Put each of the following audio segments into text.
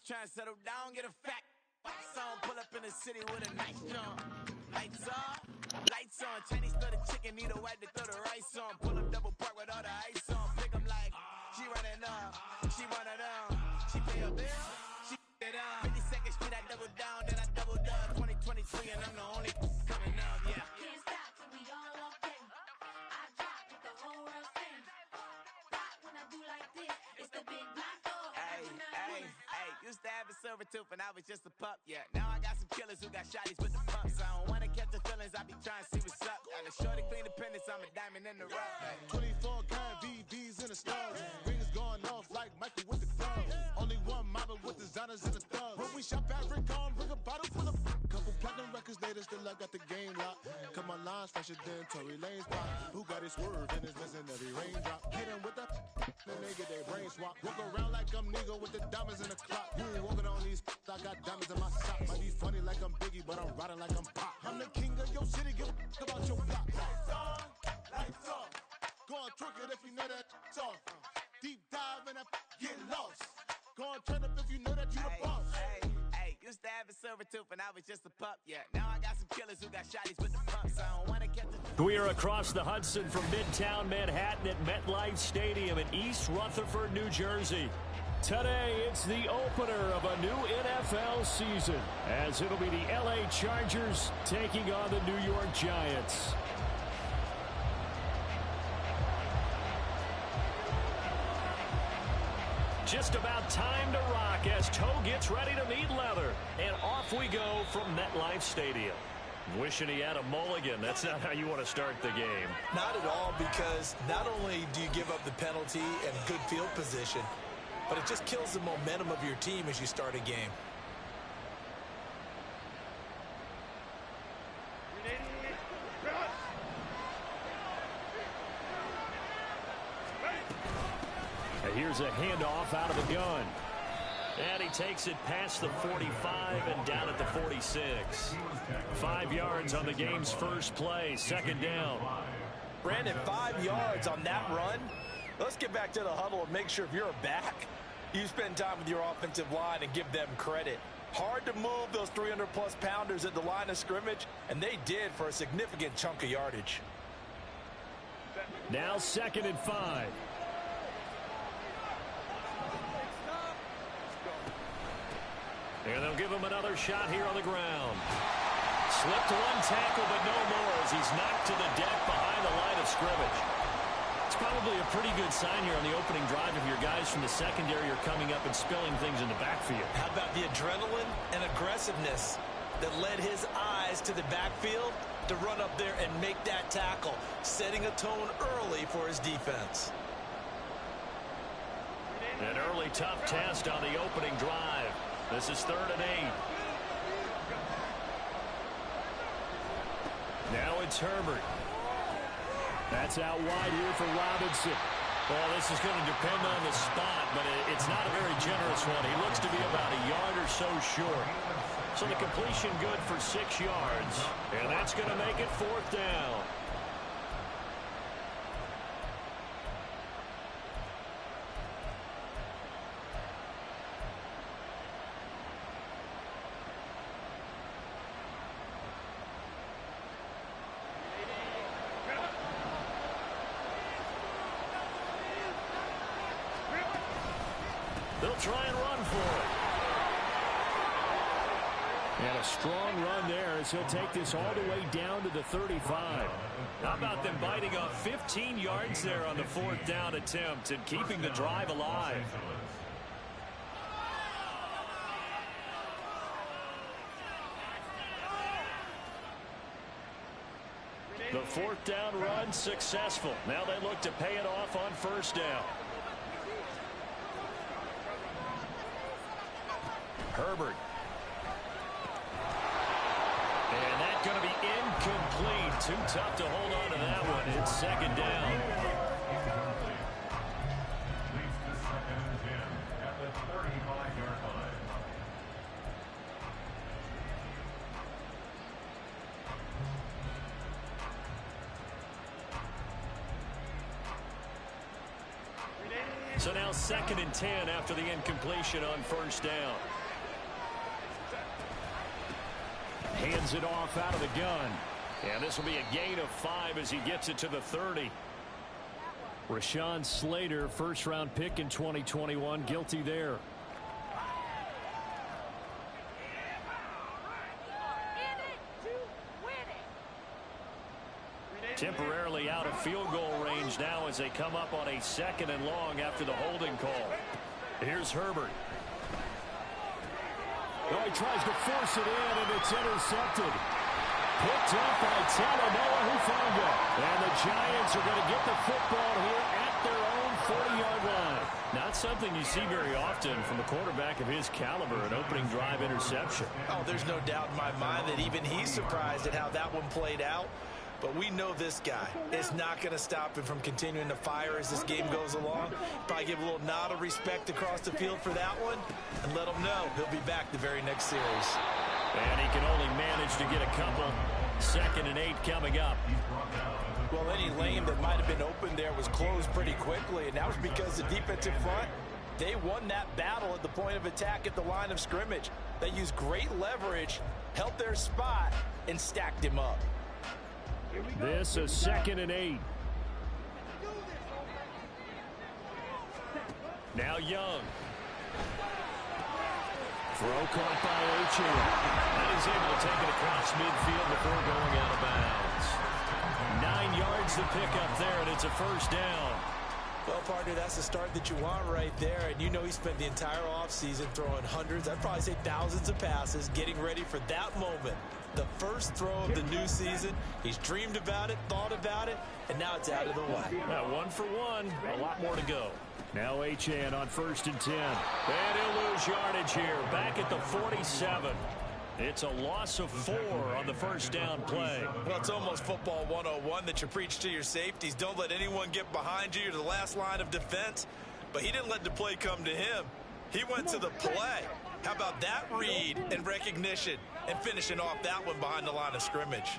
trying to settle down, get a fat song, pull up in the city with a nice jump. Lights on, Chinese throw the chicken, need a wipe to throw the rice on. Pull up double park with all the ice on. Pick 'em like, she running up, she running down. She pay her bill, she it up. 52nd Street, I double down, then I double up. 2023, and I'm the only coming up, yeah. Can't stop till we all okay. I drop with the whole world sing. Pop when I do like this, it's the big black dog. Hey, used to have a silver tooth and I was just a pup, yeah. Now I got some killers who got shotties with the pumps. I don't wanna catch the feelings, I be trying to see what's up. Got a shorty clean appendix, I'm a diamond in the rough. Hey. 24 karat VVs in the stars. Rings going off like Michael with the gloves. Only one model with designers in the thugs. When we shop at Rick on, bring a bottle full of couple platinum records later, still I got the game locked. Cut my lines fresher than Tory Lane's pop. Who got his swerve and is missing every raindrop. Hit him with the then they get their brain swap. Walk around like I'm nigga with the diamonds in the clock. You ain't walking on these, I got diamonds in my socks. Might be funny like I'm Biggie, but I'm riding like I'm Pop. I'm the king of your city, give a about your block. Lights on, lights off. Go on, twerk it if you know that it's off. Deep dive and I get lost. Go on, turn up if you know that you the boss. Hey, used to have a silver tooth and I was just a pup, yeah. Now I got some killers who got shotties with the pumps. I don't wanna catch the... We are across the Hudson from Midtown Manhattan at MetLife Stadium in East Rutherford, New Jersey. Today, it's the opener of a new NFL season, as it'll be the LA Chargers taking on the New York Giants. Just about time to rock as Toe gets ready to meet leather. And off we go from MetLife Stadium. Wishing he had a mulligan. That's not how you want to start the game. Not at all, because not only do you give up the penalty and good field position, but it just kills the momentum of your team as you start a game. And here's a handoff out of the gun. And he takes it past the 45 and down at the 46. 5 yards on the game's first play, second down. Brandon, 5 yards on that run. Let's get back to the huddle and make sure if you're a back, you spend time with your offensive line and give them credit. Hard to move those 300-plus pounders at the line of scrimmage, and they did for a significant chunk of yardage. Now 2nd and 5. And they'll give him another shot here on the ground. Slipped one tackle, but no more as he's knocked to the deck behind the line of scrimmage. It's probably a pretty good sign here on the opening drive if your guys from the secondary are coming up and spilling things in the backfield. How about the adrenaline and aggressiveness that led his eyes to the backfield to run up there and make that tackle, setting a tone early for his defense. An early tough test on the opening drive. This is 3rd and 8. Now it's Herbert. That's out wide here for Robinson. Well, this is going to depend on the spot, but it's not a very generous one. He looks to be about a yard or so short. So the completion good for 6 yards, and that's going to make it 4th down. They'll try and run for it. And a strong run there as he'll take this all the way down to the 35. How about them biting off 15 yards there on the 4th down attempt and keeping the drive alive? The 4th down run successful. Now they look to pay it off on 1st down. Herbert. And that's going to be incomplete. Too tough to hold on to that one. It's 2nd down. So now 2nd and 10 after the incompletion on first down. Hands it off out of the gun. And this will be a gain of 5 as he gets it to the 30. Rashawn Slater, first-round pick in 2021, guilty there. Temporarily out of field goal range now as they come up on a 2nd and long after the holding call. Here's Herbert. Oh, he tries to force it in, and it's intercepted. Picked up by Talanoa Hufanga. And the Giants are going to get the football here at their own 40-yard line. Not something you see very often from a quarterback of his caliber, an opening drive interception. Oh, there's no doubt in my mind that even he's surprised at how that one played out. But we know this guy is not going to stop him from continuing to fire as this game goes along. Probably give a little nod of respect across the field for that one and let him know he'll be back the very next series. And he can only manage to get a couple. 2nd and 8 coming up. Well, any lane that might have been open there was closed pretty quickly, and that was because the defensive front, they won that battle at the point of attack at the line of scrimmage. They used great leverage, held their spot, and stacked him up. This is 2nd and 8. Now Young. Throw caught by Achane. And he's able to take it across midfield before going out of bounds. 9 yards to pick up there, and it's a first down. Well, partner, that's the start that you want right there. And you know he spent the entire offseason throwing hundreds, I'd probably say thousands of passes, getting ready for that moment. The first throw of the new season. He's dreamed about it, thought about it, and now it's out of the way. Now 1 for 1, a lot more to go. Now Achane on 1st and 10. And he'll lose yardage here, back at the 47. It's a loss of 4 on the first down play. Well, it's almost football 101 that you preach to your safeties. Don't let anyone get behind you. You're the last line of defense. But he didn't let the play come to him. He went to the play. How about that read and recognition and finishing off that one behind the line of scrimmage?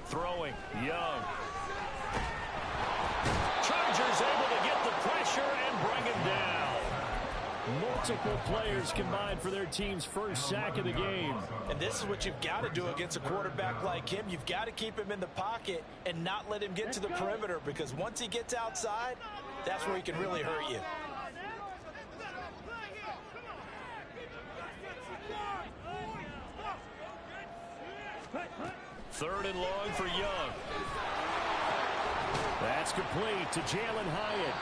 Throwing, Young. Chargers able to get the pressure and bring him down. Multiple players combined for their team's first sack of the game. And this is what you've got to do against a quarterback like him. You've got to keep him in the pocket and not let him get to the perimeter, because once he gets outside, that's where he can really hurt you. Third and long for Young. That's complete to Jalen Hyatt.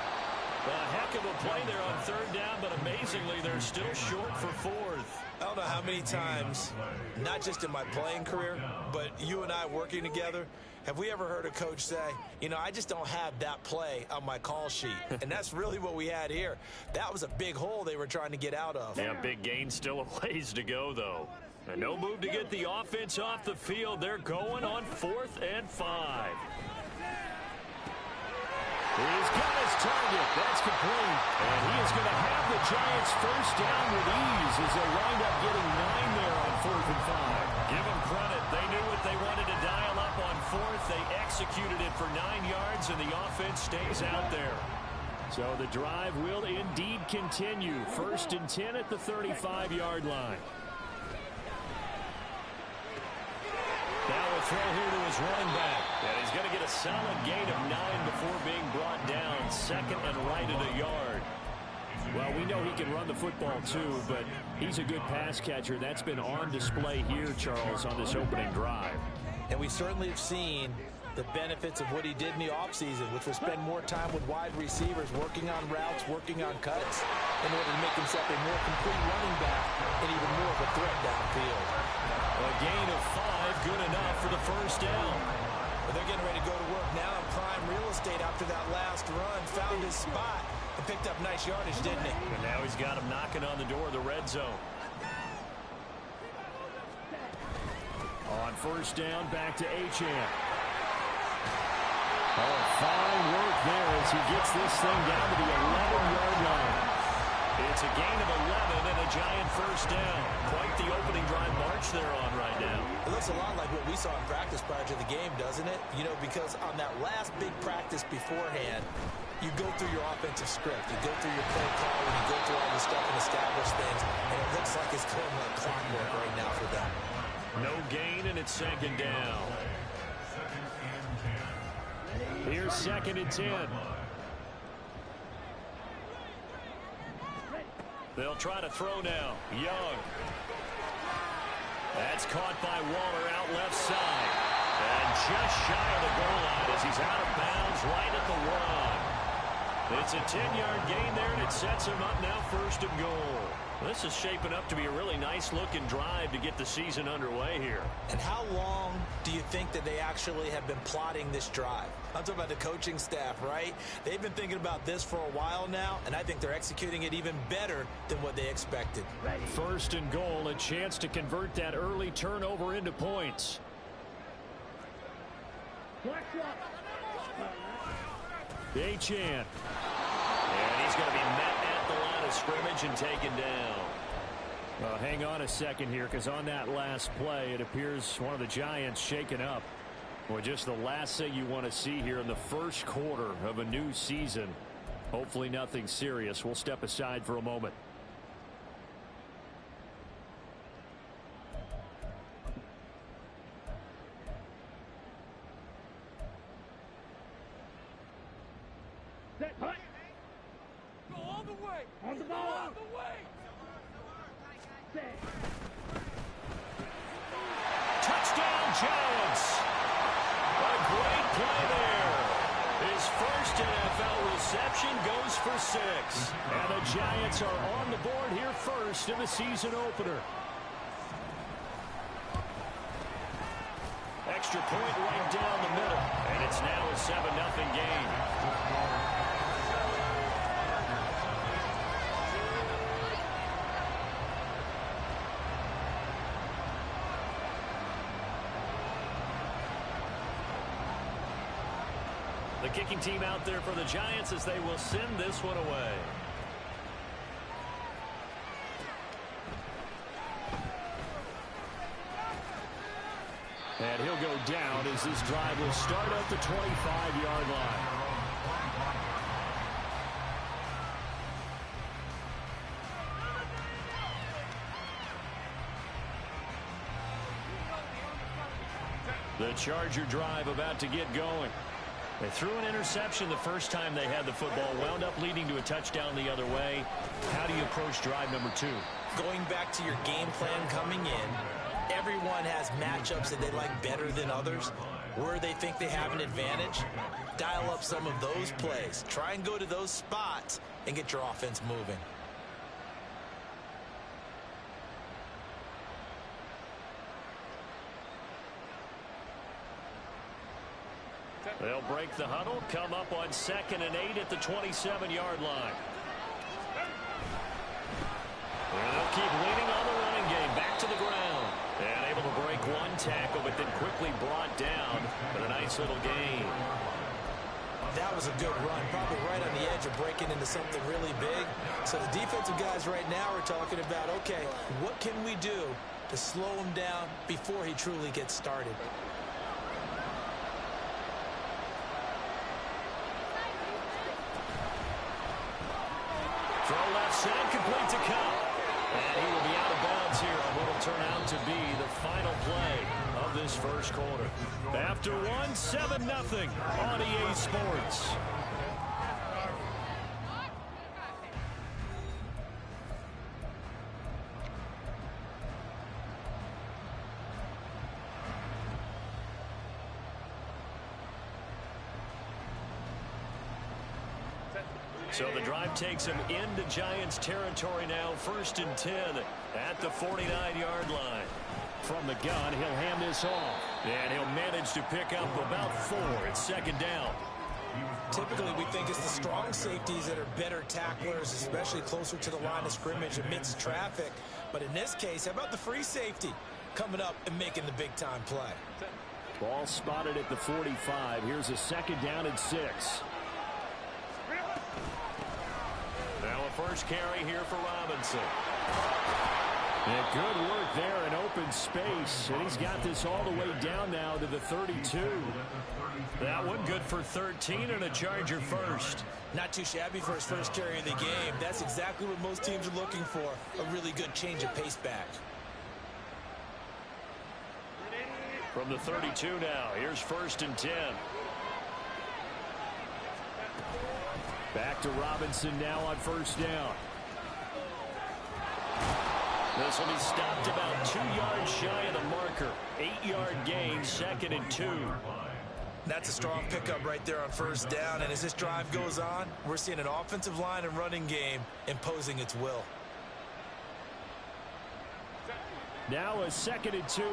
A heck of a play there on 3rd down, but amazingly, they're still short for 4th. I don't know how many times, not just in my playing career, but you and I working together, have we ever heard a coach say, you know, I just don't have that play on my call sheet. And that's really what we had here. That was a big hole they were trying to get out of. Yeah, big gain, still a ways to go, though. And no move to get the offense off the field. They're going on 4th and 5. He's got his target. That's complete. And he is going to have the Giants first down with ease as they wind up getting 9 there on 4th and 5. Give them credit. They knew what they wanted to dial up on 4th. They executed it for 9 yards, and the offense stays out there. So the drive will indeed continue. 1st and 10 at the 35-yard line. Now a throw here to his running back. And he's going to get a solid gain of 9 before being brought down. 2nd and right at a yard. Well, we know he can run the football too, but he's a good pass catcher. That's been on display here, Charles, on this opening drive. And we certainly have seen the benefits of what he did in the offseason, which was spend more time with wide receivers, working on routes, working on cuts, in order to make himself a more complete running back and even more of a threat downfield. A gain of 5, good enough for the first down. Well, they're getting ready to go to work now in prime real estate after that last run. Found his spot and picked up nice yardage, didn't he? And now he's got him knocking on the door of the red zone. On first down, back to Achane. Oh, fine work there as he gets this thing down to the 11-yard line. It's a gain of 11 and a Giant first down. Quite the opening drive march they're on right now. It looks a lot like what we saw in practice prior to the game, doesn't it? You know, because on that last big practice beforehand, you go through your offensive script. You go through your play call, and you go through all this stuff and establish things, and it looks like it's going like clockwork right now for them. No gain, and it's second down. Here's second and 10. They'll try to throw now. Young. That's caught by Waller out left side. And just shy of the goal line as he's out of bounds right at the 1. It's a 10-yard gain there, and it sets him up now first and goal. This is shaping up to be a really nice-looking drive to get the season underway here. And how long do you think that they actually have been plotting this drive? I'm talking about the coaching staff, right? They've been thinking about this for a while now, and I think they're executing it even better than what they expected. First and goal, a chance to convert that early turnover into points. Achane. And he's going to be met at the line of scrimmage and taken down. Hang on a second here, because on that last play, it appears one of the Giants shaken up. Well, just the last thing you want to see here in the first quarter of a new season. Hopefully nothing serious. We'll step aside for a moment. Go all the way. On the ball. All the way. Touchdown, Giants. A great play there. His first NFL reception goes for 6. And the Giants are on the board here first in the season opener. Extra point right down the middle. And it's now a 7-0 game. The kicking team out there for the Giants as they will send this one away. And he'll go down as this drive will start at the 25-yard line. The Charger drive about to get going. They threw an interception the first time they had the football, wound up leading to a touchdown the other way. How do you approach drive number 2? Going back to your game plan coming in, everyone has matchups that they like better than others. Where they think they have an advantage, dial up some of those plays. Try and go to those spots and get your offense moving. They'll break the huddle, come up on 2nd and 8 at the 27-yard line. And they'll keep leaning on the running game, back to the ground. And able to break one tackle, but then quickly brought down. But a nice little gain. That was a good run, probably right on the edge of breaking into something really big. So the defensive guys right now are talking about, okay, what can we do to slow him down before he truly gets started? Throw left side, complete to Cup. And he will be out of bounds here on what will turn out to be the final play of this first quarter. After 7-0 on EA Sports. So the drive takes him into Giants territory now, 1st and 10 at the 49-yard line. From the gun, he'll hand this off, and he'll manage to pick up about 4. It's 2nd down. Typically, we think it's the strong safeties that are better tacklers, especially closer to the line of scrimmage amidst traffic. But in this case, how about the free safety coming up and making the big-time play? Ball spotted at the 45. Here's a 2nd down and 6. Now a first carry here for Robinson. And good work there in open space. And he's got this all the way down now to the 32. That one good for 13 and a Charger first. Not too shabby for his first carry of the game. That's exactly what most teams are looking for. A really good change of pace back. From the 32 now, here's 1st and 10. Back to Robinson now on 1st down. This will be stopped about 2 yards shy of the marker. 8-yard gain, 2nd and 2. That's a strong pickup right there on 1st down. And as this drive goes on, we're seeing an offensive line and running game imposing its will. Now a 2nd and 2.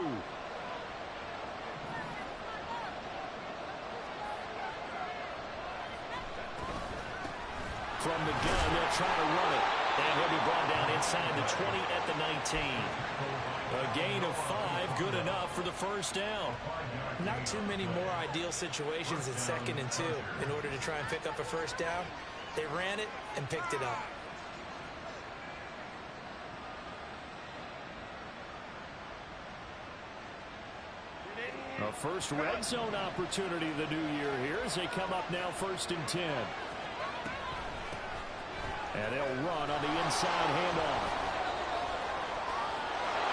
From the gun, they'll try to run it. And he'll be brought down inside the 20 at the 19. A gain of 5, good enough for the 1st down. Not too many more ideal situations in 2nd and 2 in order to try and pick up a 1st down. They ran it and picked it up. A first red zone opportunity of the new year here as they come up now 1st and 10. And they'll run on the inside handoff.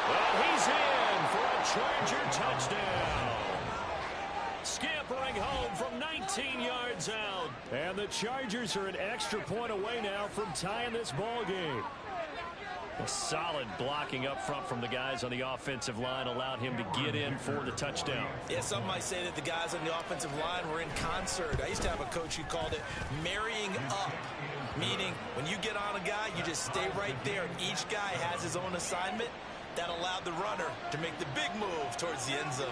Well, he's in for a Charger touchdown. Scampering home from 19 yards out. And the Chargers are an extra point away now from tying this ball game. A solid blocking up front from the guys on the offensive line allowed him to get in for the touchdown. Yeah, some might say that the guys on the offensive line were in concert. I used to have a coach who called it marrying up, meaning when you get on a guy, you just stay right there. Each guy has his own assignment. That allowed the runner to make the big move towards the end zone.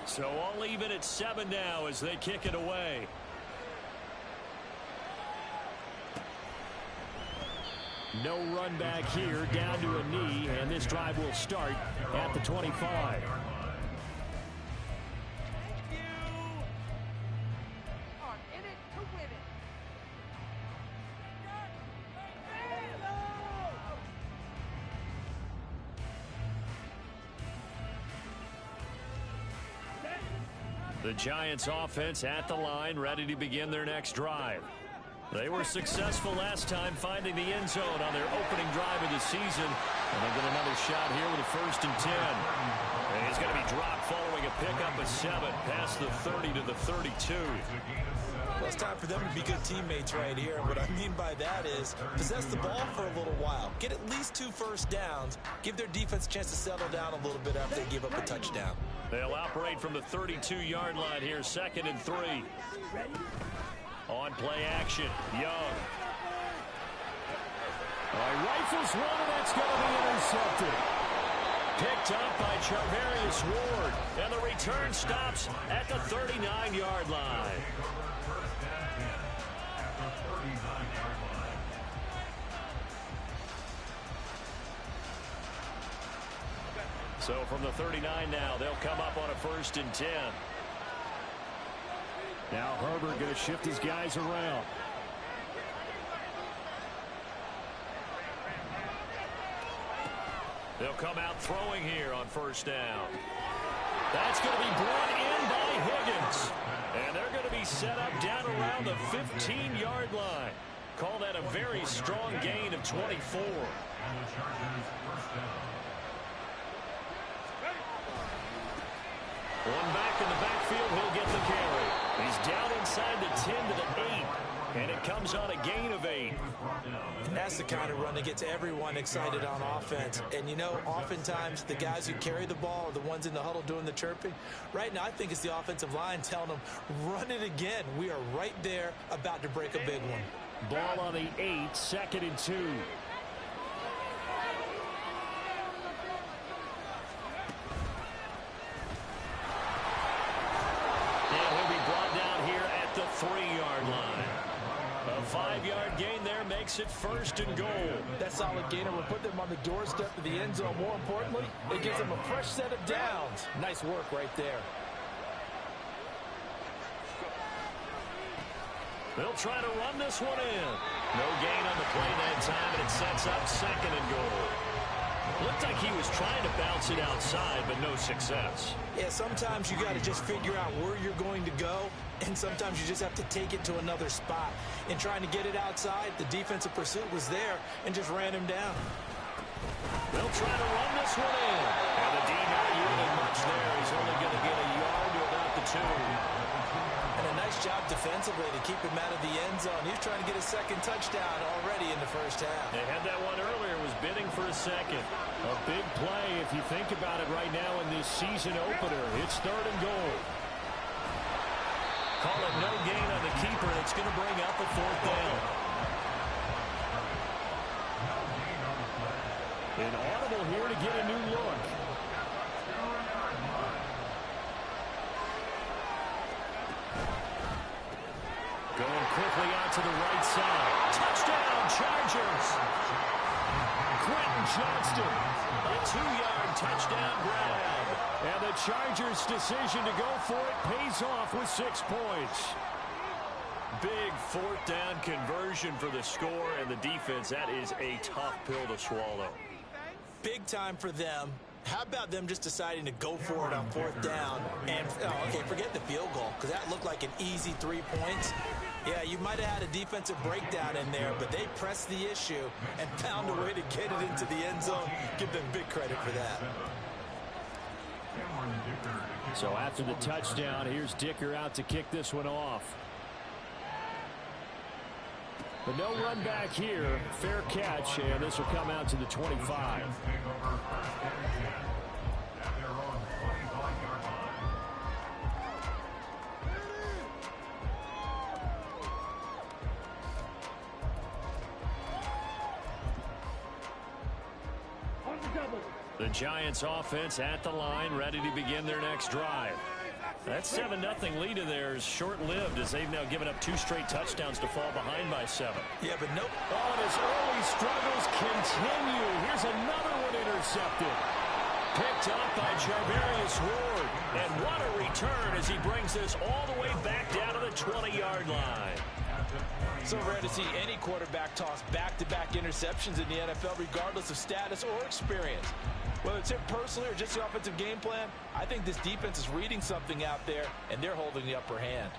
So all even at 7 now as they kick it away. No run back here, down to a knee, and this drive will start at the 25. The Giants offense at the line, ready to begin their next drive. They were successful last time finding the end zone on their opening drive of the season. And they've got another shot here with a 1st and 10. And he's going to be dropped following a pickup of 7 past the 30 to the 32. Well, it's time for them to be good teammates right here. And what I mean by that is possess the ball for a little while. Get at least 2 first downs. Give their defense a chance to settle down a little bit after they give up a touchdown. They'll operate from the 32-yard line here, 2nd and 3. On play action, Young. Rifles one, and that's going to be intercepted. Picked up by Charvarius Ward, and the return stops at the 39-yard line. So from the 39 now, they'll come up on a 1st and 10. Now Herbert going to shift his guys around. They'll come out throwing here on 1st down. That's going to be brought in by Higgins. And they're going to be set up down around the 15-yard line. Call that a very strong gain of 24. One back in the backfield, he'll get the carry. He's down inside the 10 to the 8, and it comes on a gain of 8. That's the kind of run that gets everyone excited on offense. And, you know, oftentimes the guys who carry the ball are the ones in the huddle doing the chirping. Right now, I think it's the offensive line telling them, run it again. We are right there about to break a big one. Ball on the 8, 2nd and 2. makes it 1st and goal. That solid gainer will put them on the doorstep of the end zone. More importantly, it gives them a fresh set of downs. Nice work right there. They'll try to run this one in. No gain on the play that time, and it sets up 2nd and goal. Looked like he was trying to bounce it outside, but no success. Yeah, sometimes you got to just figure out where you're going to go, and sometimes you just have to take it to another spot. In trying to get it outside, the defensive pursuit was there and just ran him down. They'll try to run this one in. And the D not yielding much there. He's only going to get a yard to about the 2. And a nice job defensively to keep him out of the end zone. He's trying to get a 2nd touchdown already in the 1st half. They had that one earlier, was bidding for a 2nd. A big play if you think about it right now in this season opener. It's 3rd and goal. Call it no gain on the keeper. It's going to bring up a 4th down. An audible here to get a new look. Going quickly out to the right side. Touchdown, Chargers. Quentin Johnston, a 2-yard touchdown grab. And the Chargers' decision to go for it pays off with 6 points. Big 4th down conversion for the score, and the defense, that is a tough pill to swallow. Big time for them. How about them just deciding to go for it on 4th down? And, okay, forget the field goal, because that looked like an easy 3 points. Yeah, you might have had a defensive breakdown in there, but they pressed the issue and found a way to get it into the end zone. Give them big credit for that. So after the touchdown, here's Dicker out to kick this one off. But no run back here. Fair catch, and this will come out to the 25. The Giants offense at the line, ready to begin their next drive. That 7-0 lead of theirs short-lived as they've now given up 2 straight touchdowns to fall behind by 7. Yeah, but nope. Oh, and his early struggles continue. Here's another one intercepted. Picked up by Charvarius Ward. And what a return as he brings this all the way back down to the 20-yard line. So rare to see any quarterback toss back-to-back interceptions in the NFL, regardless of status or experience. Whether it's him personally or just the offensive game plan, I think this defense is reading something out there, and they're holding the upper hand.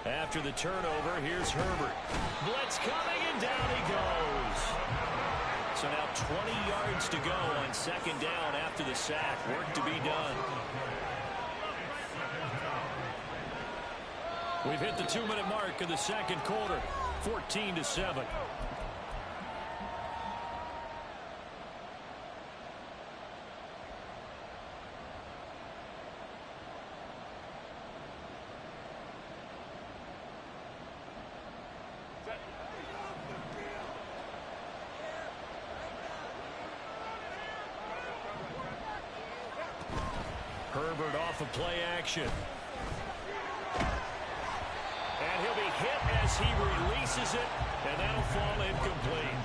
After the turnover, here's Herbert. Blitz coming, and down he goes. So now 20 yards to go on 2nd down after the sack. Work to be done. We've hit the 2-minute mark of the 2nd quarter. 14-7. Herbert off of play action. And he'll be hit as he releases it, and that'll fall incomplete.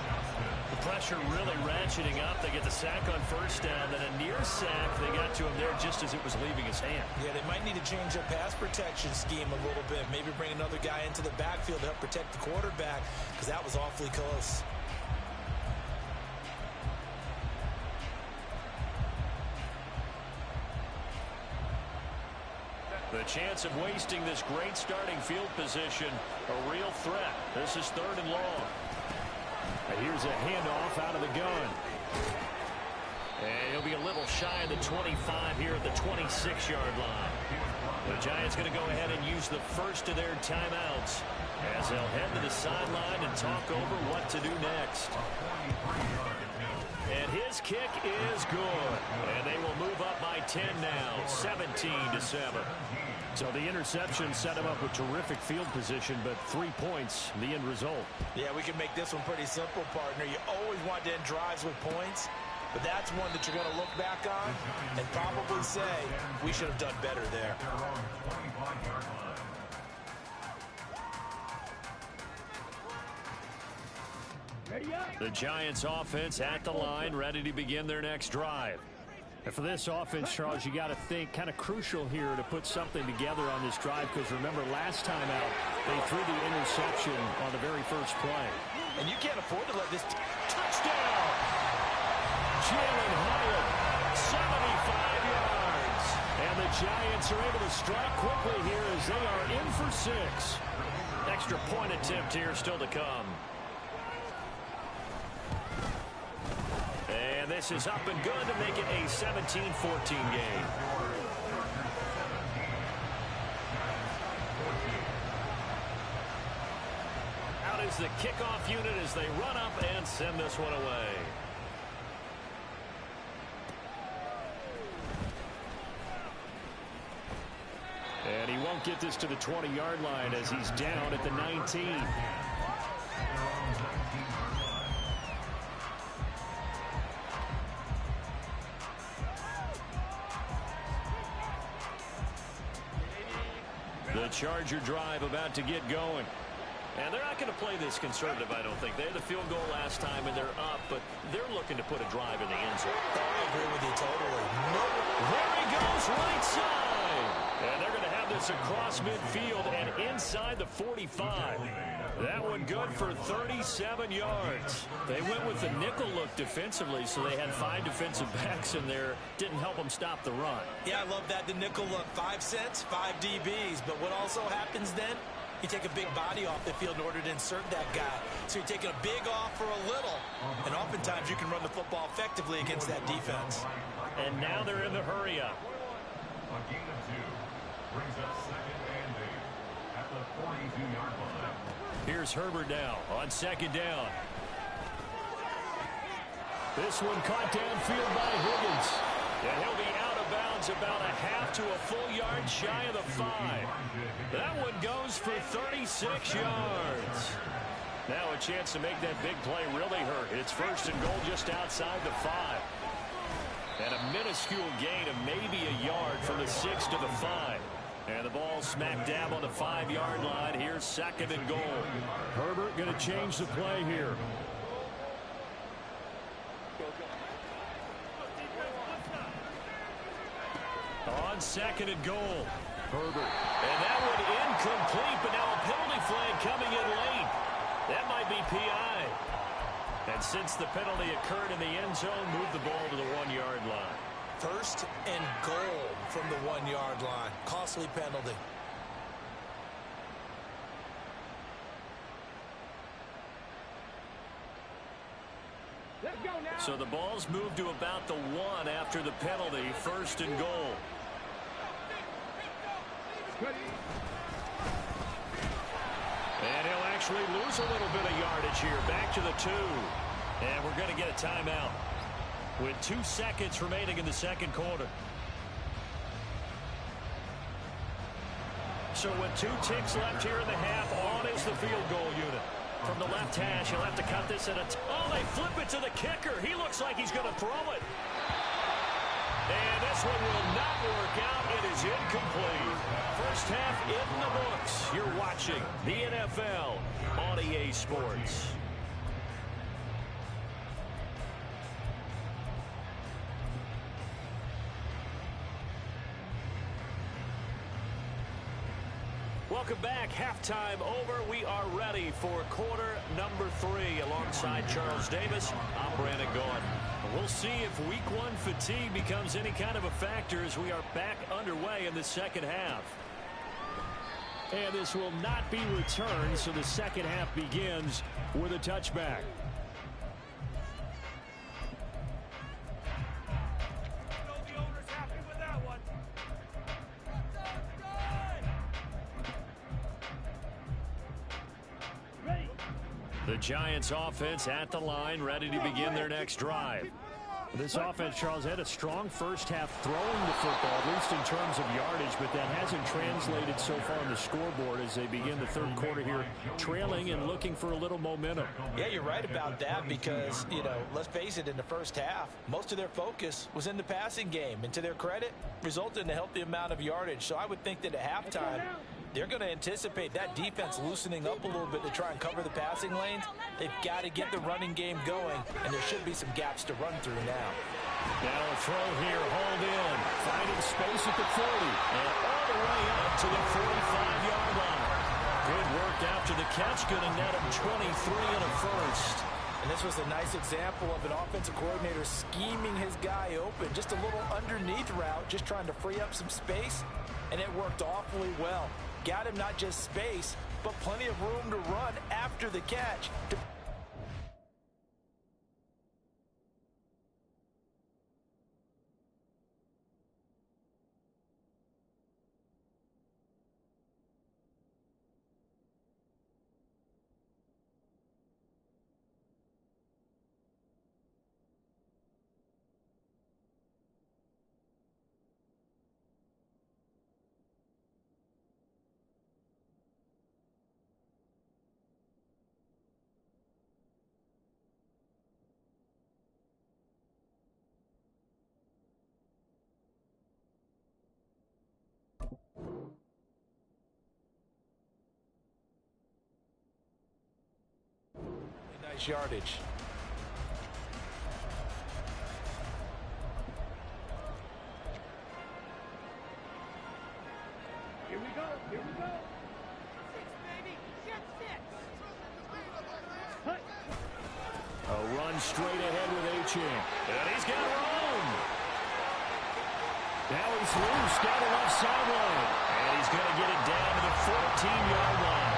The pressure really ratcheting up. They get the sack on 1st down, then a near sack. They got to him there just as it was leaving his hand. Yeah, they might need to change their pass protection scheme a little bit. Maybe bring another guy into the backfield to help protect the quarterback, because that was awfully close. The chance of wasting this great starting field position, a real threat. This is 3rd and long. And here's a handoff out of the gun. And he'll be a little shy of the 25 here at the 26-yard line. The Giants going to go ahead and use the first of their timeouts as they'll head to the sideline and talk over what to do next. And his kick is good. And they will move up by 10 now, 17-7. So the interception set him up with terrific field position, but 3 points, the end result. Yeah, we can make this one pretty simple, partner. You always want to end drives with points. but that's one that you're going to look back on and probably say, we should have done better there. The Giants offense at the line, ready to begin their next drive. And for this offense, Charles, you got to think kind of crucial here to put something together on this drive, because remember last time out they threw the interception on the very first play. And you can't afford to let this touchdown. Jalen Hyatt, 75 yards. And the Giants are able to strike quickly here as they are in for 6. Extra point attempt here still to come. And this is up and good to make it a 17-14 game. Out is the kickoff unit as they run up and send this one away. And he won't get this to the 20-yard line as he's down at the 19. The Charger drive about to get going. And they're not going to play this conservative, I don't think. They had the field goal last time, and they're up, but they're looking to put a drive in the end zone. I agree with you totally. There he goes, right side. And they're going to have this across midfield and inside the 45. That one good for 37 yards. They went with the nickel look defensively, so they had 5 defensive backs in there. Didn't help them stop the run. Yeah, I love that, the nickel look. 5 cents, 5 DBs. But what also happens then? You take a big body off the field in order to insert that guy. So you're taking a big off for a little. And oftentimes you can run the football effectively against that defense. And now they're in the hurry up. A gain of 2 brings up 2nd and 8 at the 42-yard line. Here's Herbert now on 2nd down. This one caught downfield by Higgins. And he'll be out of bounds about a half to a full yard shy of the 5. That one goes for 36 yards. Now a chance to make that big play really hurt. It's 1st and goal just outside the 5. And a minuscule gain of maybe a yard from the 6 to the 5. And the ball smack dab on the 5-yard line. Here's 2nd and goal. Herbert going to change the play here. On 2nd and goal, Herbert. And that one incomplete, but now a penalty flag coming in late. That might be PI. And since the penalty occurred in the end zone, move the ball to the 1-yard line. 1st and goal from the 1-yard line. Costly penalty. So the ball's moved to about the 1 after the penalty. 1st and goal. And he'll actually lose a little bit of yardage here. Back to the 2. And we're going to get a timeout with 2 seconds remaining in the 2nd quarter. So with 2 ticks left here in the half, on is the field goal unit. From the left hash, he'll have to cut this at a... Oh, they flip it to the kicker. He looks like he's going to throw it. And this one will not work out. It is incomplete. First half in the books. You're watching the NFL on EA Sports. Welcome back. Halftime over. We are ready for quarter number 3 alongside Charles Davis. I'm Brandon Gaudin. We'll see if week 1 fatigue becomes any kind of a factor as we are back underway in the 2nd half. And this will not be returned, so the 2nd half begins with a touchback. The Giants offense at the line, ready to begin their next drive. This offense, Charles, had a strong first half throwing the football, at least in terms of yardage, but that hasn't translated so far on the scoreboard as they begin the third quarter here, trailing and looking for a little momentum. Yeah, you're right about that because, let's face it, in the first half, most of their focus was in the passing game. And to their credit, resulted in a healthy amount of yardage. So I would think that at halftime, they're going to anticipate that defense loosening up a little bit to try and cover the passing lanes. They've got to get the running game going, and there should be some gaps to run through now. Now a throw here, hauled in, finding space at the 40, and all the way up to the 45-yard line. Good work after the catch, going to net him 23 and a first. And this was a nice example of an offensive coordinator scheming his guy open, just a little underneath route, just trying to free up some space, and it worked awfully well. Got him not just space, but plenty of room to run after the catch. Nice yardage. Here we go. Here we go. A run straight ahead with Achane. And he's got room. Now he's loose down the left sideline. And he's going to get it down to the 14-yard line.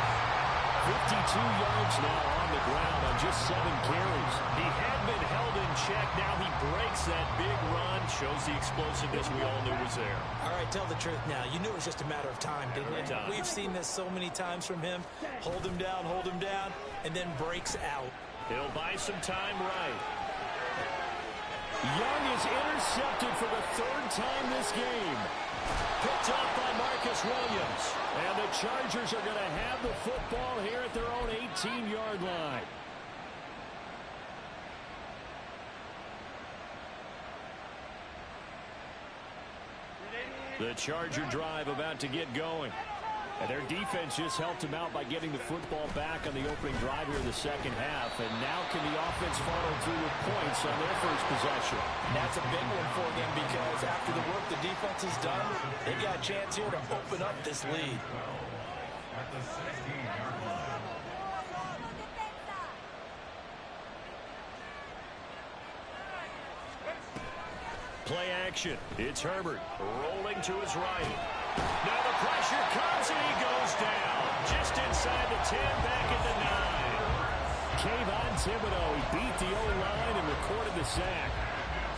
52 yards now on the ground on just 7 carries. He had been held in check. Now he breaks that big run. Shows the explosiveness we all knew was there. All right, tell the truth now. You knew it was just a matter of time, didn't you? We've seen this so many times from him. Hold him down, and then breaks out. He'll buy some time right. Young is intercepted for the 3rd time this game. Picked off by Marcus Williams. And the Chargers are going to have the football here at their own 18-yard line. The Charger drive about to get going. And their defense just helped them out by getting the football back on the opening drive here in the second half. And now can the offense follow through with points on their first possession? That's a big one for them because after the work the defense has done, they've got a chance here to open up this lead. At the 16-yard line. Play action. It's Herbert rolling to his right. Now the pressure comes and he goes down. Just inside the 10, back at the 9. Kayvon Thibodeau, he beat the O-line and recorded the sack.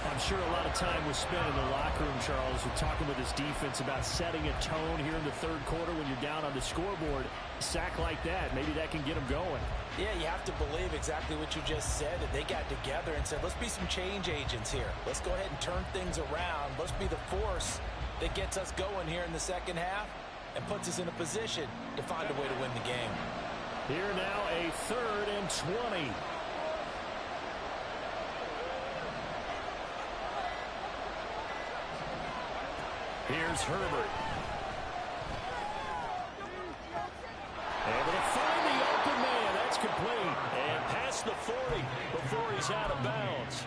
I'm sure a lot of time was spent in the locker room, Charles, with talking with his defense about setting a tone here in the third quarter when you're down on the scoreboard. A sack like that, maybe that can get them going. Yeah, you have to believe exactly what you just said, that they got together and said, let's be some change agents here. Let's go ahead and turn things around. Let's be the force that gets us going here in the second half and puts us in a position to find a way to win the game. Here now, a 3rd and 20. Here's Herbert. Able to find the open man. That's complete. And past the 40 before he's out of bounds.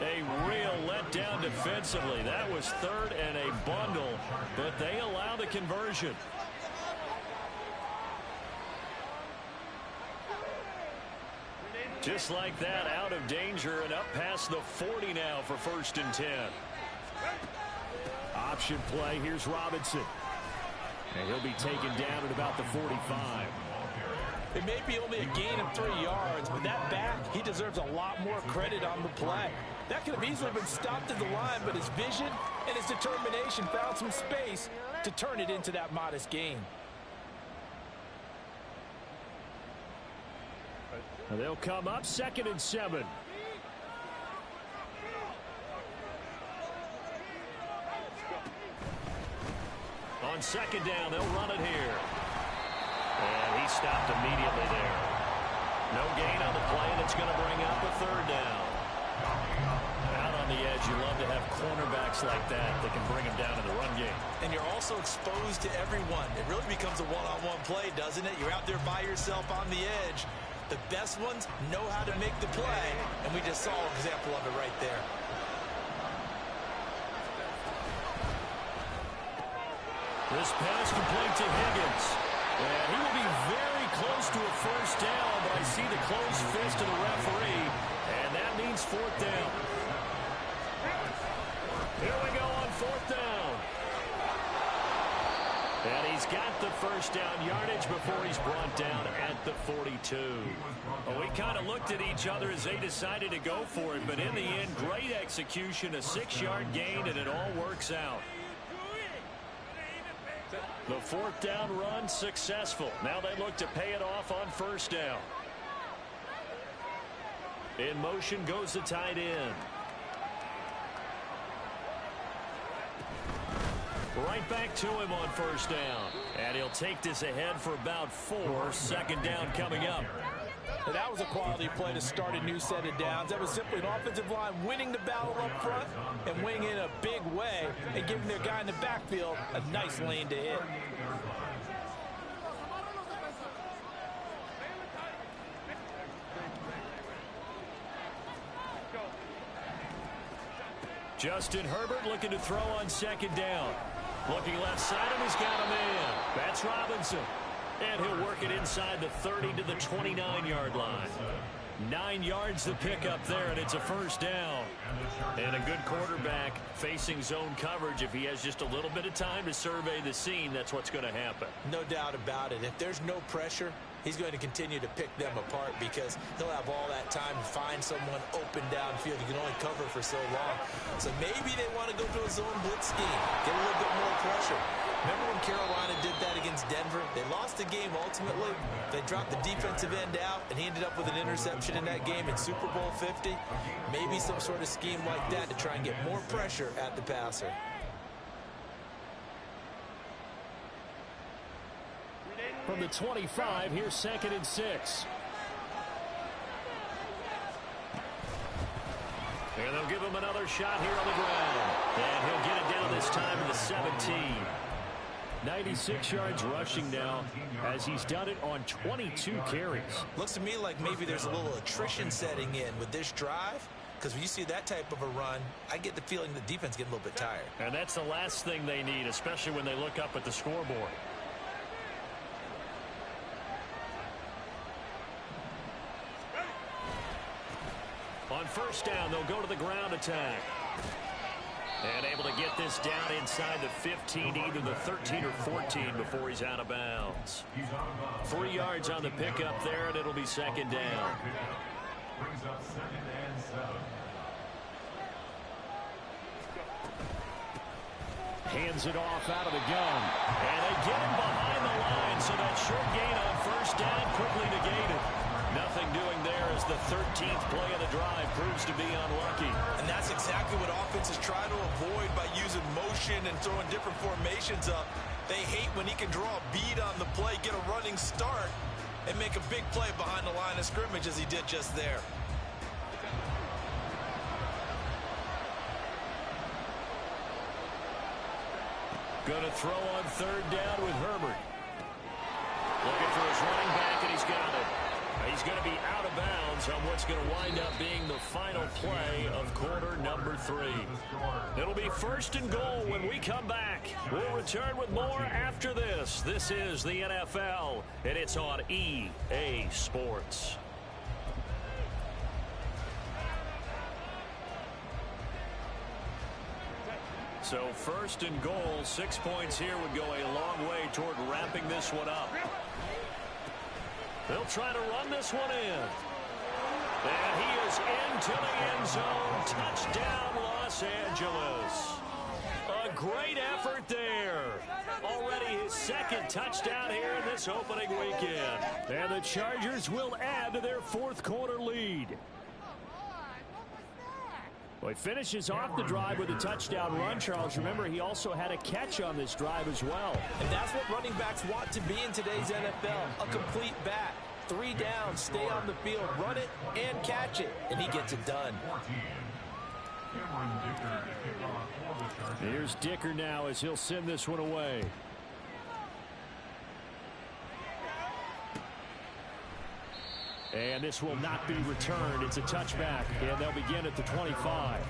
A real letdown defensively. That was 3rd and a bundle, but they allow the conversion. Just like that, out of danger and up past the 40 now for 1st and 10. Option play. Here's Robinson. And he'll be taken down at about the 45. It may be only a gain of 3 yards, but that back, he deserves a lot more credit on the play. That could have easily been stopped at the line, but his vision and his determination found some space to turn it into that modest gain. They'll come up 2nd and 7. on second down. They'll run it here. And he stopped immediately there. No gain on the play, and it's going to bring up a third down. Out on the edge, you love to have cornerbacks like that can bring them down in the run game. And you're also exposed to everyone. It really becomes a one-on-one play, doesn't it? You're out there by yourself on the edge. The best ones know how to make the play, and we just saw an example of it right there. This pass complete to Higgins. And he will be very close to a first down, but I see the closed fist of the referee, and that means fourth down. Here we go on fourth down. And he's got the first down yardage before he's brought down at the 42. Well, we kind of looked at each other as they decided to go for it, but in the end, great execution, a 6-yard gain, and it all works out. The fourth down run successful. Now they look to pay it off on first down. In motion goes the tight end. Right back to him on first down. And he'll take this ahead for about 4. Second down coming up. And that was a quality play to start a new set of downs. That was simply an offensive line winning the battle up front and winning in a big way and giving their guy in the backfield a nice lane to hit. Justin Herbert looking to throw on second down. Looking left side, and he's got a man. That's Robinson. And he'll work it inside the 30 to the 29-yard line. 9 yards to pick up there, and it's a first down. And a good quarterback facing zone coverage. If he has just a little bit of time to survey the scene, that's what's going to happen. No doubt about it. If there's no pressure, he's going to continue to pick them apart because he'll have all that time to find someone open downfield. He can only cover for so long. So maybe they want to go to a zone blitz scheme, get a little bit more pressure. Remember when Carolina did that against Denver? They lost the game ultimately. They dropped the defensive end out, and he ended up with an interception in that game in Super Bowl 50. Maybe some sort of scheme like that to try and get more pressure at the passer. From the 25, here's 2nd and 6. And they'll give him another shot here on the ground. And he'll get it down this time to the 17. 96 yards rushing now as he's done it on 22 carries. Looks to me like maybe there's a little attrition setting in with this drive. Because when you see that type of a run, I get the feeling the defense getting a little bit tired. And that's the last thing they need, especially when they look up at the scoreboard. On first down, they'll go to the ground attack. And able to get this down inside the 15, either the 13 or 14 before he's out of bounds. 3 yards on the pickup there, and it'll be second down. Brings up 2nd and 7. Hands it off out of the gun. And they get him behind the line, so that short gain on first down quickly negated. Nothing doing there as the 13th play of the drive proves to be unlucky. And that's exactly what offenses try to avoid by using motion and throwing different formations up. They hate when he can draw a bead on the play, get a running start, and make a big play behind the line of scrimmage as he did just there. Going to throw on third down with Herbert. Looking for his running back, and he's got it. He's going to be out of bounds on what's going to wind up being the final play of quarter number 3. It'll be 1st and goal when we come back. We'll return with more after this. This is the NFL, and it's on EA Sports. So 1st and goal, 6 points here would go a long way toward wrapping this one up. They'll try to run this one in. And he is into the end zone. Touchdown, Los Angeles. A great effort there. Already his 2nd touchdown here in this opening weekend. And the Chargers will add to their 4th quarter lead. Well, he finishes off the drive with a touchdown run, Charles. Remember, he also had a catch on this drive as well. And that's what running backs want to be in today's NFL, a complete back. 3 downs, stay on the field, run it, and catch it, and he gets it done. Here's Dicker now as he'll send this one away. And this will not be returned. It's a touchback, and they'll begin at the 25.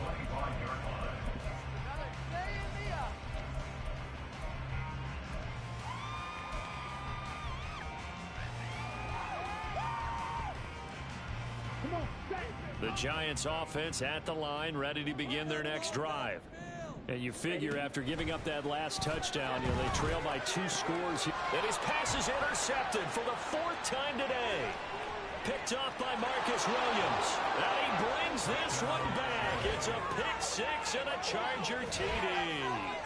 The Giants offense at the line, ready to begin their next drive. And you figure after giving up that last touchdown, they trail by 2 scores. And his pass is intercepted for the 4th time today. Picked off by Marcus Williams. And he brings this one back. It's a pick 6 and a Charger TD.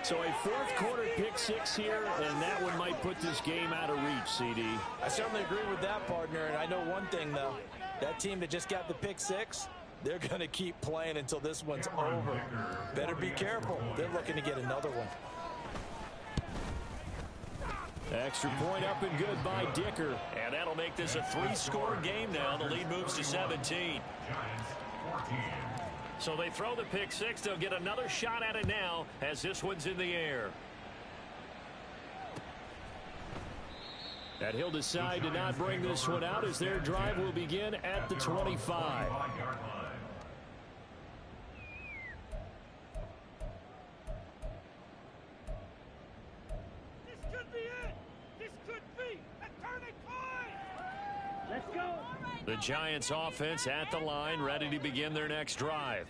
So a 4th quarter pick 6 here, and that one might put this game out of reach, CD. I certainly agree with that, partner. And I know one thing, though. That team that just got the pick 6, they're going to keep playing until this one's over. Better be careful. They're looking to get another one. Extra point up and good by Dicker. And that'll make this a 3-score game now. The lead moves to 17. So they throw the pick 6. They'll get another shot at it now as this one's in the air. And he'll decide to not bring this one out as their drive will begin at the 25. The Giants offense at the line, ready to begin their next drive.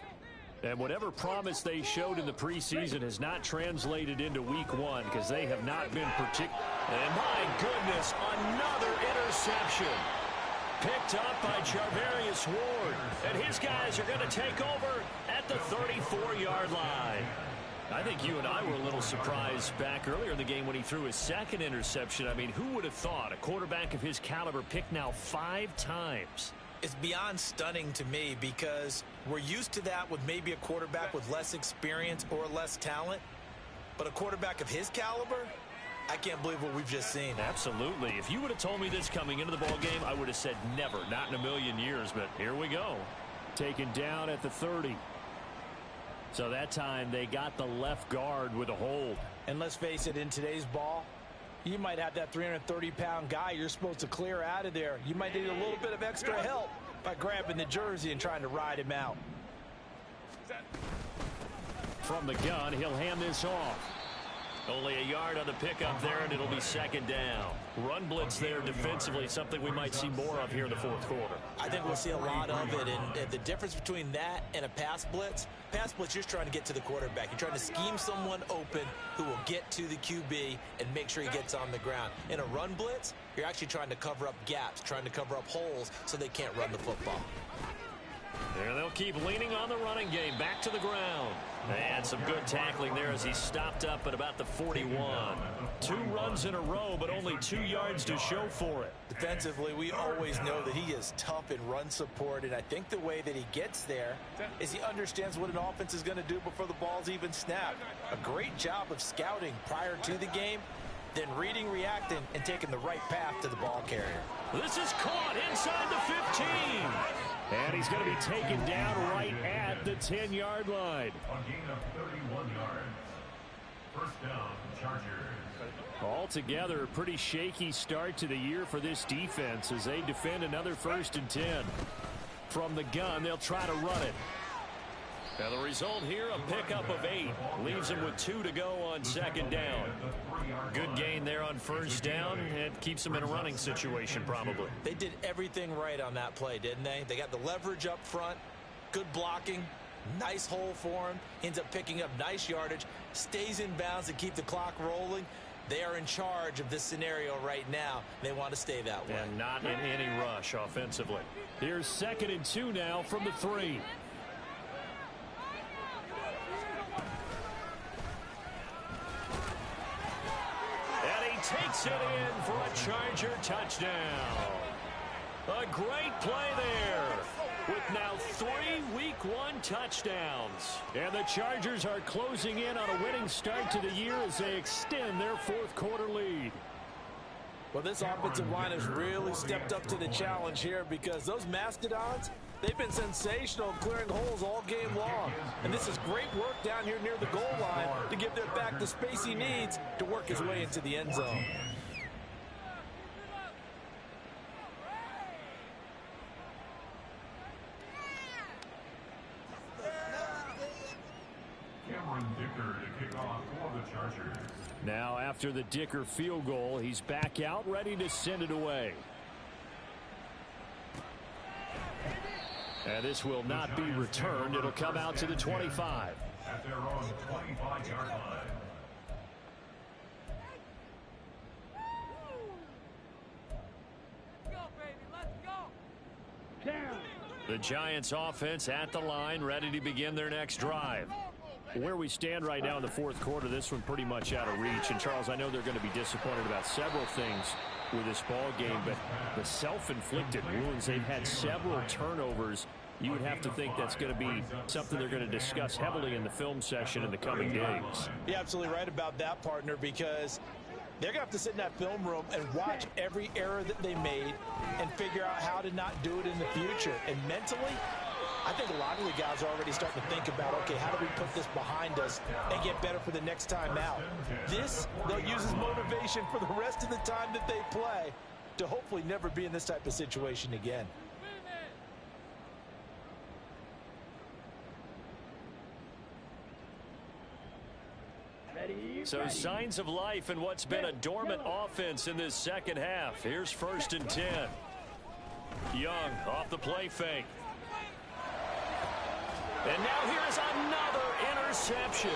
And whatever promise they showed in the preseason has not translated into week 1 because they have not been particular. And my goodness, another interception. Picked up by Charvarius Ward. And his guys are going to take over at the 34-yard line. I think you and I were a little surprised back earlier in the game when he threw his 2nd interception. I mean, who would have thought a quarterback of his caliber picked now 5 times? It's beyond stunning to me because we're used to that with maybe a quarterback with less experience or less talent. But a quarterback of his caliber, I can't believe what we've just seen. Absolutely. If you would have told me this coming into the ball game, I would have said never, not in a million years. But here we go. Taken down at the 30. So that time they got the left guard with a hold. And let's face it, in today's ball, you might have that 330-pound guy you're supposed to clear out of there. You might need a little bit of extra help by grabbing the jersey and trying to ride him out. From the gun, he'll hand this off. Only a yard on the pickup there, and it'll be 2nd down. Run blitz there defensively, something we might see more of here in the 4th quarter. I think we'll see a lot of it, and the difference between that and a pass blitz, you're just trying to get to the quarterback. You're trying to scheme someone open who will get to the QB and make sure he gets on the ground. In a run blitz, you're actually trying to cover up gaps, trying to cover up holes so they can't run the football. And they'll keep leaning on the running game. Back to the ground. And some good tackling there as he stopped up at about the 41. 2 runs in a row, but only 2 yards to show for it. Defensively, we always know that he is tough in run support, and I think the way that he gets there is he understands what an offense is going to do before the ball's even snapped. A great job of scouting prior to the game, then reading, reacting, and taking the right path to the ball carrier. This is caught inside the 15. And he's going to be taken down right at the 10-yard line. A gain of 31 yards. First down, Chargers. Altogether, a pretty shaky start to the year for this defense as they defend another 1st and 10. From the gun, they'll try to run it. Now the result here, a pickup of 8. Leaves them with 2 to go on 2nd down. Good gain there on 1st down. It keeps them in a running situation probably. They did everything right on that play, didn't they? They got the leverage up front, good blocking, nice hole for him, ends up picking up nice yardage, stays in bounds to keep the clock rolling. They are in charge of this scenario right now. They want to stay that way. And not in any rush offensively. Here's 2nd and 2 now from the 3. Takes it in for a Charger touchdown. A great play there. with now 3 Week 1 touchdowns. And the Chargers are closing in on a winning start to the year as they extend their fourth quarter lead. Well, this offensive line has really stepped up to the challenge here because those Mastodons, they've been sensational clearing holes all game long. And this is great work down here near the goal line to give their back the space he needs to work his way into the end zone. Now, after the Dicker field goal, he's back out, ready to send it away. And this will not be returned. It'll come out to the 25. At their own 25-yard line. Go, baby, let's go. Down. The Giants offense at the line, ready to begin their next drive. Where we stand right now in the fourth quarter, this one pretty much out of reach. And, Charles, I know they're going to be disappointed about several things with this ball game, but the self-inflicted wounds, they've had several turnovers. You would have to think that's going to be something they're going to discuss heavily in the film session in the coming days. You're absolutely right about that, partner, because they're going to have to sit in that film room and watch every error that they made and figure out how to not do it in the future. And mentally, I think a lot of the guys are already starting to think about, okay, how do we put this behind us and get better for the next time out? This, they'll use as motivation for the rest of the time that they play to hopefully never be in this type of situation again. So signs of life in what's been a dormant offense in this second half. Here's 1st and 10. Young off the play fake. And now here's another interception.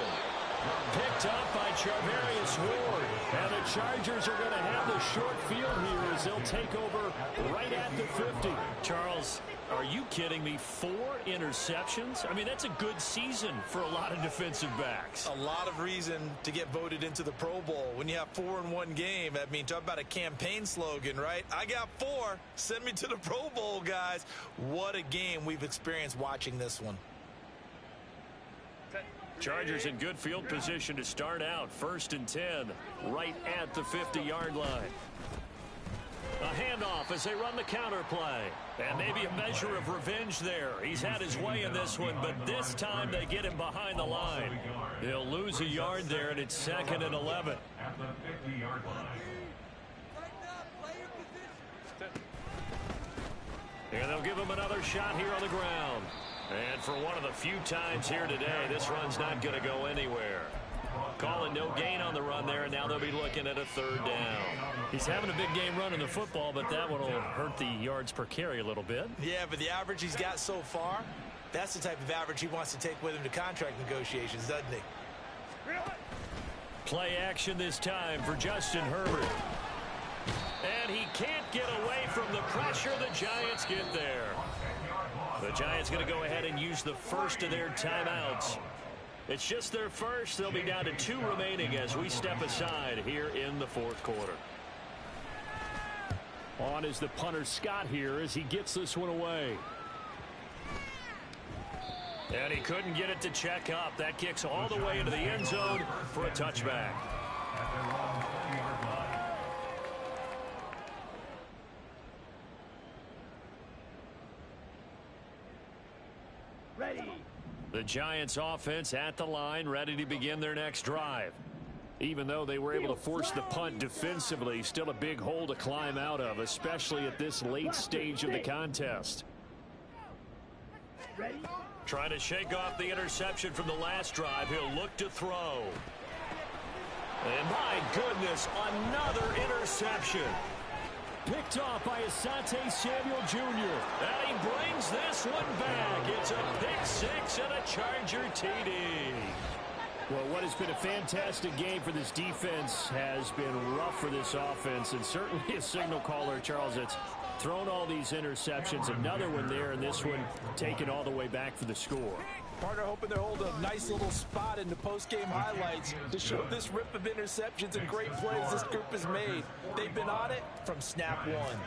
Picked up by Charvarius Ward. And the Chargers are going to have the short field here as they'll take over right at the 50. Charles, are you kidding me? 4 interceptions? I mean, that's a good season for a lot of defensive backs. A lot of reason to get voted into the Pro Bowl. When you have 4 in one game, I mean, talk about a campaign slogan, right? I got 4. Send me to the Pro Bowl, guys. What a game we've experienced watching this one. Chargers in good field position to start out. 1st and 10, right at the 50-yard line. A handoff as they run the counter play. And maybe a measure of revenge there. He's had his way in this one, but this time they get him behind the line. He'll lose a yard there, and it's 2nd and 11. At the 50-yard line. And they'll give him another shot here on the ground. And for one of the few times here today, this run's not going to go anywhere. Calling no gain on the run there, and now they'll be looking at a 3rd down. He's having a big game running the football, but that one will hurt the yards per carry a little bit. Yeah, but the average he's got so far, that's the type of average he wants to take with him to contract negotiations, doesn't he? Play action this time for Justin Herbert. And he can't get away from the pressure. The Giants get there. The Giants going to go ahead and use the first of their timeouts. It's just their first. They'll be down to 2 remaining as we step aside here in the fourth quarter. On is the punter Scott here as he gets this one away. And he couldn't get it to check up. That kicks all the way into the end zone for a touchback. Ready. The Giants offense at the line, ready to begin their next drive. Even though they were able to force the punt defensively, still a big hole to climb out of, especially at this late stage of the contest. Ready. Trying to shake off the interception from the last drive. He'll look to throw. And my goodness, another interception. Picked off by Asante Samuel Jr. And he brings this one back. It's a pick 6 and a Charger TD. Well, what has been a fantastic game for this defense has been rough for this offense, and certainly a signal caller, Charles, it's thrown all these interceptions. Another one there, and this one taken all the way back for the score. Partner hoping they're holding a nice little spot in the post-game highlights to show this rip of interceptions and great plays this group has made. They've been on it from snap one.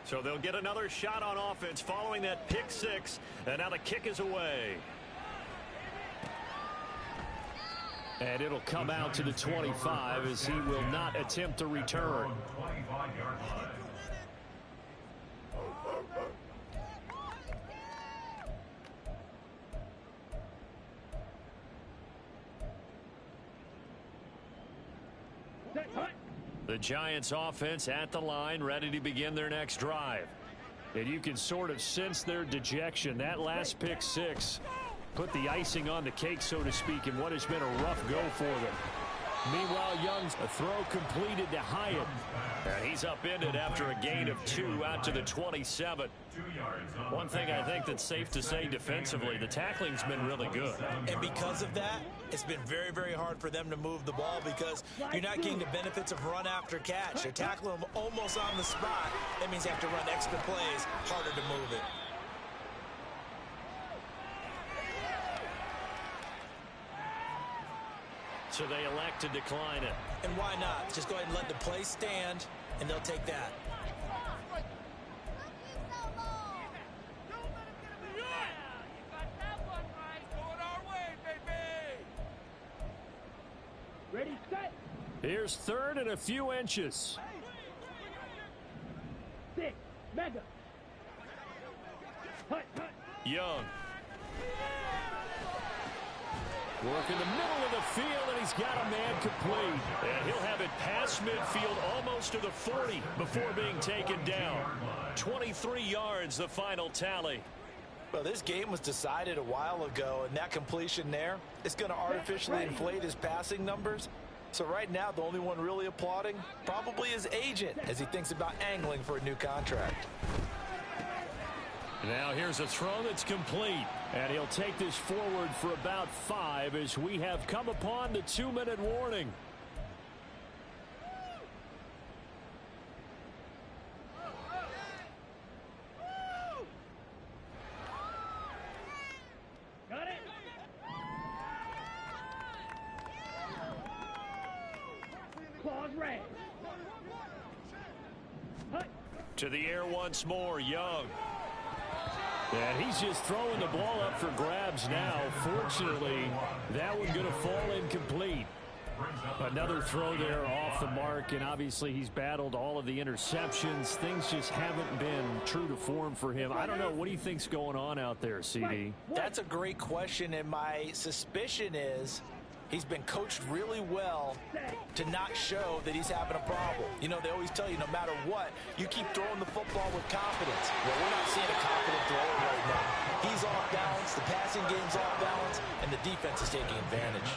So they'll get another shot on offense following that pick six. And now the kick is away. And it'll come out to the 25 as he will not attempt to return. The Giants offense at the line, ready to begin their next drive. And you can sort of sense their dejection. That last pick six put the icing on the cake, so to speak, in what has been a rough go for them. Meanwhile, Young's a throw completed to Hyatt. And he's upended after a gain of 2 out to the 27. One thing I think that's safe to say defensively, the tackling's been really good. And because of that, it's been very, very hard for them to move the ball because you're not getting the benefits of run after catch. They're tackling them almost on the spot. That means they have to run extra plays, harder to move it. So they elect to decline it. And why not? Just go ahead and let the play stand, and they'll take that. Ready, set. Here's third and a few inches. 6, mega. Hut, hut. Young. Work in the middle of the field, and he's got a man complete. And he'll have it past midfield almost to the 40 before being taken down. 23 yards, the final tally. Well, this game was decided a while ago, and that completion there is going to artificially inflate his passing numbers. So right now, the only one really applauding probably his agent as he thinks about angling for a new contract. Now here's a throw that's complete. And he'll take this forward for about 5 as we have come upon the 2-minute warning. Got it. Claws red. Hut. To the air once more, Young. And he's just throwing the ball up for grabs now. Fortunately, that one's going to fall incomplete. Another throw there off the mark, and obviously he's battled all of the interceptions. Things just haven't been true to form for him. I don't know. What do you think's going on out there, CD? That's a great question, and my suspicion is he's been coached really well to not show that he's having a problem. You know, they always tell you no matter what, you keep throwing the football with confidence. Well, we're not seeing a confident thrower right now. He's off balance, the passing game's off balance, and the defense is taking advantage.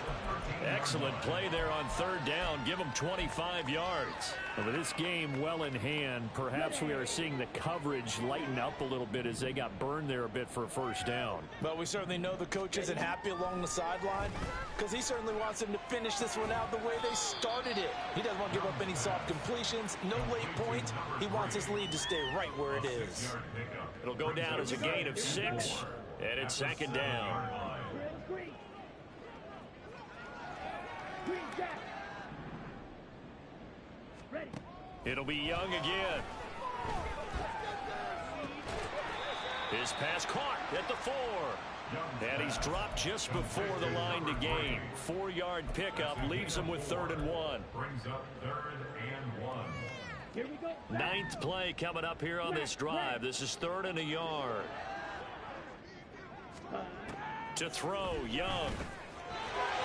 Excellent play there on third down. Give him 25 yards. With this game well in hand, perhaps we are seeing the coverage lighten up a little bit as they got burned there a bit for a first down. But we certainly know the coach isn't happy along the sideline because he certainly wants them to finish this one out the way they started it. He doesn't want to give up any soft completions, no late points. He wants his lead to stay right where it is. It'll go down as a gain of 6, and it's second down. Green jack. Ready. It'll be Young again. His pass caught at the 4. And he's dropped just before the line to gain. 4-yard pickup leaves him with 3rd and 1. Brings up 3rd and 1. Here we go. 9th play coming up here on this drive. This is 3rd and a yard. To throw, Young.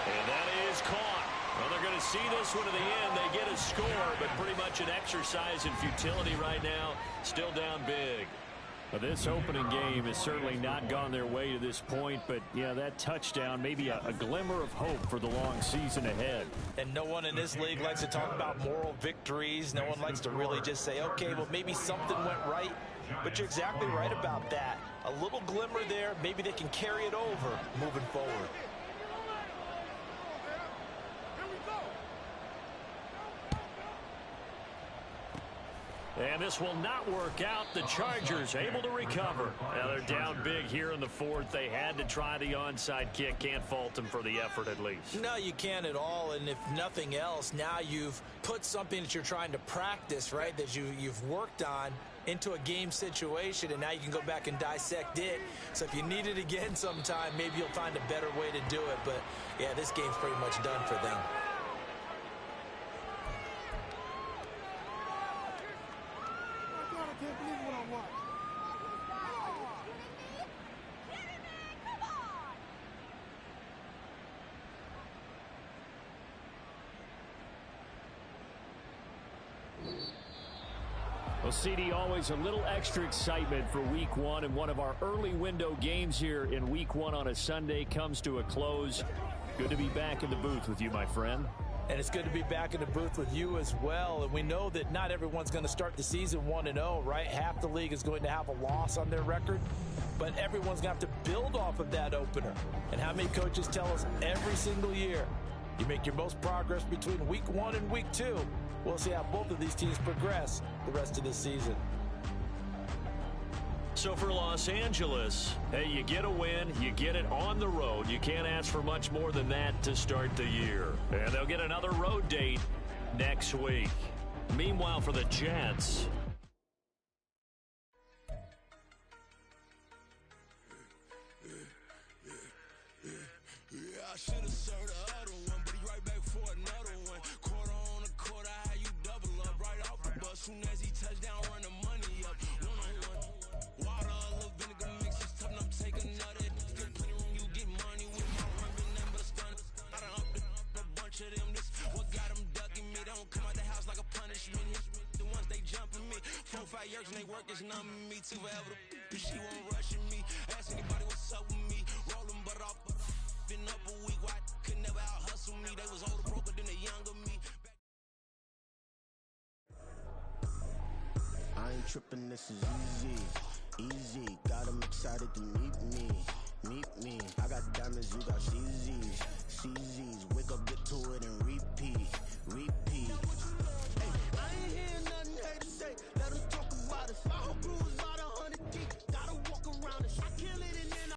And that is caught. Well, they're going to see this one to the end. They get a score, but pretty much an exercise in futility right now. Still down big. Well, this opening game has certainly not gone their way to this point, but, yeah, that touchdown, maybe a glimmer of hope for the long season ahead. And no one in this league likes to talk about moral victories. No one likes to really just say, okay, well, maybe something went right. But you're exactly right about that. A little glimmer there. Maybe they can carry it over moving forward. And this will not work out. The Chargers able to recover. Now they're down big here in the 4th. They had to try the onside kick. Can't fault them for the effort at least. No, you can't at all. And if nothing else, now you've put something that you're trying to practice, right, that you've worked on into a game situation, and now you can go back and dissect it. So if you need it again sometime, maybe you'll find a better way to do it. But, yeah, this game's pretty much done for them. Well, CD, always a little extra excitement for Week 1, and one of our early window games here in Week 1 on a Sunday comes to a close. Good to be back in the booth with you, my friend. And it's good to be back in the booth with you as well. And we know that not everyone's going to start the season 1-0, right? Half the league is going to have a loss on their record, but everyone's going to have to build off of that opener. And how many coaches tell us every single year, you make your most progress between Week 1 and Week 2. We'll see how both of these teams progress the rest of this season. So for Los Angeles, hey, you get a win, you get it on the road. You can't ask for much more than that to start the year. And they'll get another road date next week. Meanwhile, for the Jets, I should have served the other one, but he right back for another one. Quarter on a quarter, how you double up right off the bus. Soon as he touch down, run the money up. One-on-one. Water, a little vinegar mix, it's tough, and I'm taking another. Still plenty room, you get money with my run, been nothing but a stun. I done upped a bunch of them. This what got them ducking me. They don't come out the house like a punishment. The ones they jumping me. 4 or 5 years and they work is numbing me. Too forever, she won't rushing me. Ask anybody what's up with me. Rolling butt off. Been up a week, why could never out hustle me? They was older, broker than the younger me. I ain't tripping, this is easy, easy. Got them excited to meet me. I got diamonds, you got CZs. Wake up, get to